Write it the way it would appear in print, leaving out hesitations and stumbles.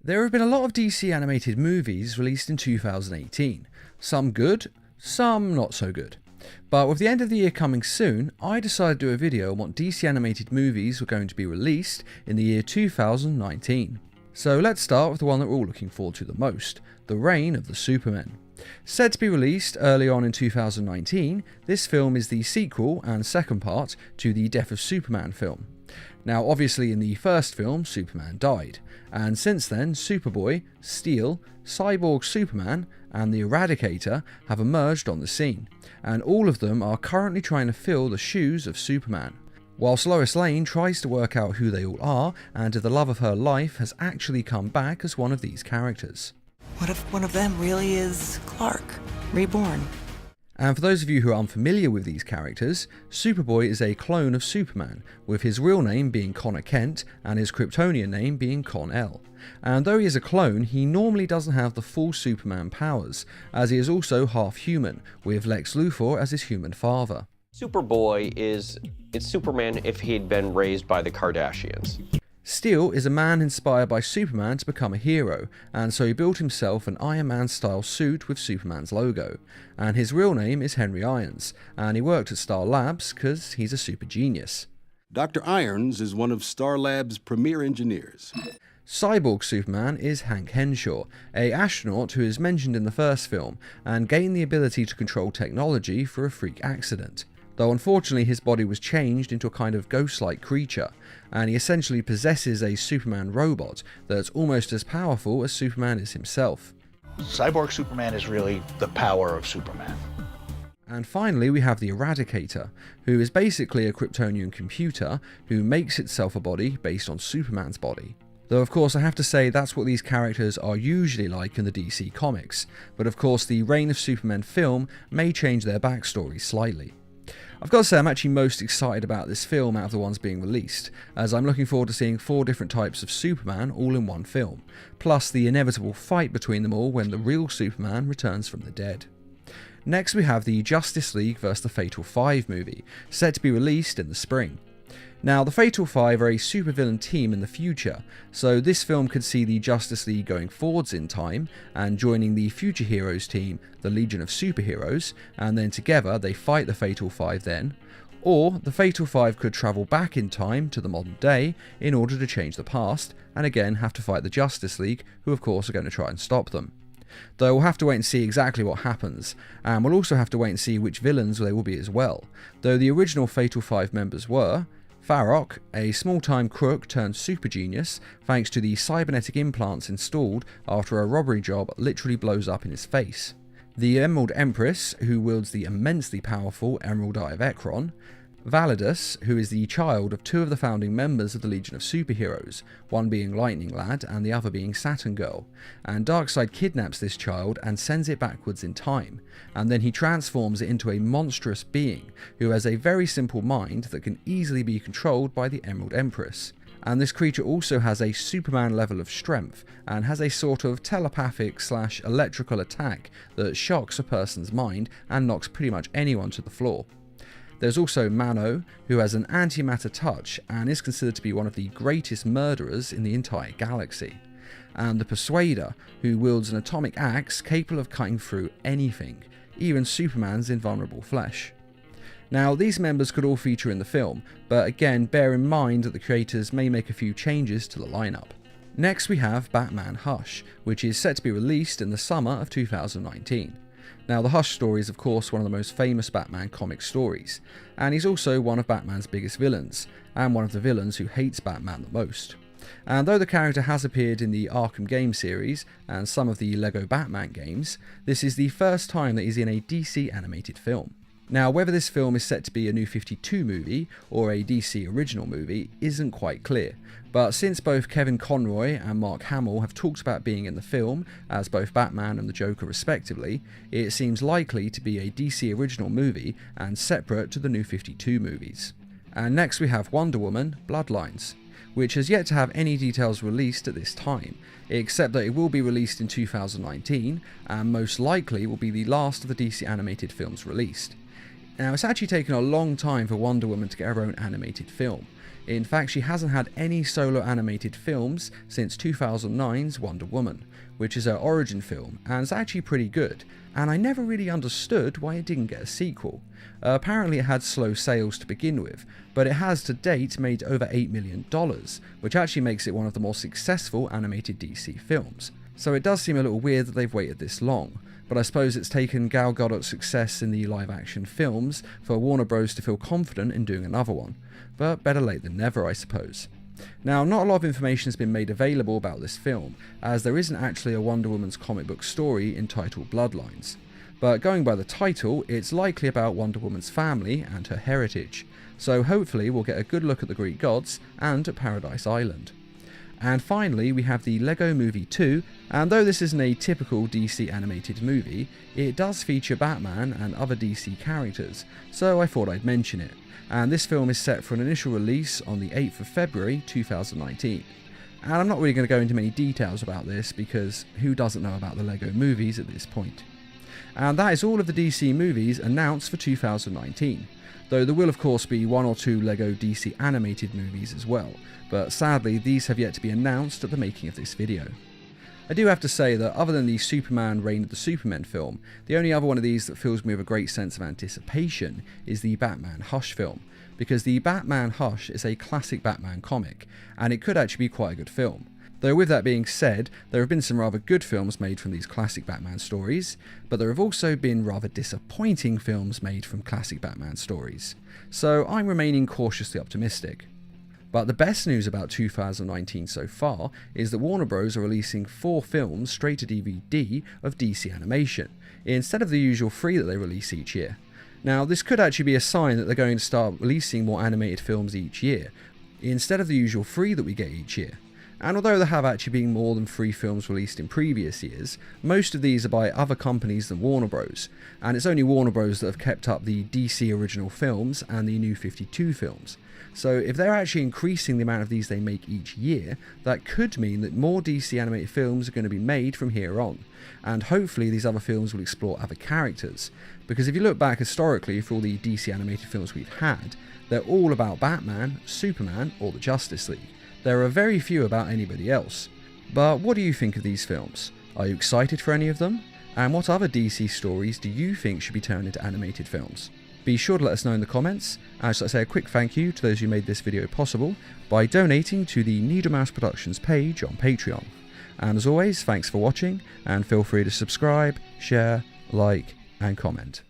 There have been a lot of DC animated movies released in 2018, some good, some not so good. But with the end of the year coming soon, I decided to do a video on what DC animated movies were going to be released in the year 2019. So let's start with the one that we're all looking forward to the most, The Reign of the Supermen. Said to be released early on in 2019, this film is the sequel and second part to the Death of Superman film. Now obviously in the first film, Superman died, and since then Superboy, Steel, Cyborg Superman and the Eradicator have emerged on the scene, and all of them are currently trying to fill the shoes of Superman. Whilst Lois Lane tries to work out who they all are, and the love of her life has actually come back as one of these characters. What if one of them really is Clark, reborn? And for those of you who are unfamiliar with these characters, Superboy is a clone of Superman, with his real name being Connor Kent and his Kryptonian name being Kon-El. And though he is a clone, he normally doesn't have the full Superman powers, as he is also half human, with Lex Luthor as his human father. Superboy it's Superman if he'd been raised by the Kardashians. Steel is a man inspired by Superman to become a hero, and so he built himself an Iron Man style suit with Superman's logo. And his real name is Henry Irons, and he worked at Star Labs because he's a super genius. Dr. Irons is one of Star Labs' premier engineers. Cyborg Superman is Hank Henshaw, an astronaut who is mentioned in the first film, and gained the ability to control technology for a freak accident. Though unfortunately his body was changed into a kind of ghost-like creature, and he essentially possesses a Superman robot that's almost as powerful as Superman is himself. Cyborg Superman is really the power of Superman. And finally we have the Eradicator, who is basically a Kryptonian computer who makes itself a body based on Superman's body. Though of course I have to say that's what these characters are usually like in the DC comics, but of course the Reign of Superman film may change their backstory slightly. I've got to say I'm actually most excited about this film out of the ones being released, as I'm looking forward to seeing 4 different types of Superman all in one film, plus the inevitable fight between them all when the real Superman returns from the dead. Next we have the Justice League vs the Fatal 5 movie, set to be released in the spring. Now the Fatal 5 are a supervillain team in the future, so this film could see the Justice League going forwards in time and joining the future heroes team, the Legion of Superheroes, and then together they fight the Fatal 5 then. Or the Fatal 5 could travel back in time to the modern day in order to change the past, and again have to fight the Justice League, who of course are going to try and stop them. Though we'll have to wait and see exactly what happens, and we'll also have to wait and see which villains they will be as well, though the original Fatal 5 members were Farrock, a small-time crook turned super genius thanks to the cybernetic implants installed after a robbery job literally blows up in his face. The Emerald Empress, who wields the immensely powerful Emerald Eye of Ekron. Validus, who is the child of 2 of the founding members of the Legion of Superheroes, one being Lightning Lad and the other being Saturn Girl, and Darkseid kidnaps this child and sends it backwards in time, and then he transforms it into a monstrous being who has a very simple mind that can easily be controlled by the Emerald Empress. And this creature also has a Superman level of strength and has a sort of telepathic / electrical attack that shocks a person's mind and knocks pretty much anyone to the floor. There's also Mano, who has an antimatter touch and is considered to be one of the greatest murderers in the entire galaxy. And the Persuader, who wields an atomic axe capable of cutting through anything, even Superman's invulnerable flesh. Now these members could all feature in the film, but again bear in mind that the creators may make a few changes to the lineup. Next we have Batman Hush, which is set to be released in the summer of 2019. Now the Hush story is of course one of the most famous Batman comic stories, and he's also one of Batman's biggest villains, and one of the villains who hates Batman the most. And though the character has appeared in the Arkham game series and some of the LEGO Batman games, this is the first time that he's in a DC animated film. Now whether this film is set to be a New 52 movie or a DC original movie isn't quite clear, but since both Kevin Conroy and Mark Hamill have talked about being in the film as both Batman and the Joker respectively, it seems likely to be a DC original movie and separate to the New 52 movies. And next we have Wonder Woman Bloodlines, which has yet to have any details released at this time, except that it will be released in 2019 and most likely will be the last of the DC animated films released. Now it's actually taken a long time for Wonder Woman to get her own animated film. In fact, she hasn't had any solo animated films since 2009's Wonder Woman, which is her origin film, and it's actually pretty good, and I never really understood why it didn't get a sequel. Apparently it had slow sales to begin with, but it has to date made over $8 million, which actually makes it one of the more successful animated DC films. So it does seem a little weird that they've waited this long, but I suppose it's taken Gal Gadot's success in the live action films for Warner Bros. To feel confident in doing another one, but better late than never, I suppose. Now, not a lot of information has been made available about this film, as there isn't actually a Wonder Woman's comic book story entitled Bloodlines. But going by the title, it's likely about Wonder Woman's family and her heritage, so hopefully we'll get a good look at the Greek gods and at Paradise Island. And finally, we have the Lego Movie 2, and though this isn't a typical DC animated movie, it does feature Batman and other DC characters, so I thought I'd mention it. And this film is set for an initial release on the 8th of February 2019. And I'm not really going to go into many details about this because who doesn't know about the Lego movies at this point? And that is all of the DC movies announced for 2019, though there will of course be one or two Lego DC animated movies as well, but sadly these have yet to be announced at the making of this video. I do have to say that other than the Superman Reign of the Supermen film, the only other one of these that fills me with a great sense of anticipation is the Batman Hush film, because the Batman Hush is a classic Batman comic, and it could actually be quite a good film. Though with that being said, there have been some rather good films made from these classic Batman stories, but there have also been rather disappointing films made from classic Batman stories, so I'm remaining cautiously optimistic. But the best news about 2019 so far is that Warner Bros. Are releasing 4 films straight to DVD of DC animation, instead of the usual 3 that they release each year. Now, this could actually be a sign that they're going to start releasing more animated films each year, instead of the usual 3 that we get each year. And although there have actually been more than 3 films released in previous years, most of these are by other companies than Warner Bros. And it's only Warner Bros. That have kept up the DC original films and the New 52 films. So if they're actually increasing the amount of these they make each year, that could mean that more DC animated films are going to be made from here on. And hopefully these other films will explore other characters. Because if you look back historically for all the DC animated films we've had, they're all about Batman, Superman, or the Justice League. There are very few about anybody else. But what do you think of these films? Are you excited for any of them? And what other DC stories do you think should be turned into animated films? Be sure to let us know in the comments, and just like to say a quick thank you to those who made this video possible by donating to the Needle Mouse Productions page on Patreon. And as always, thanks for watching, and feel free to subscribe, share, like, and comment.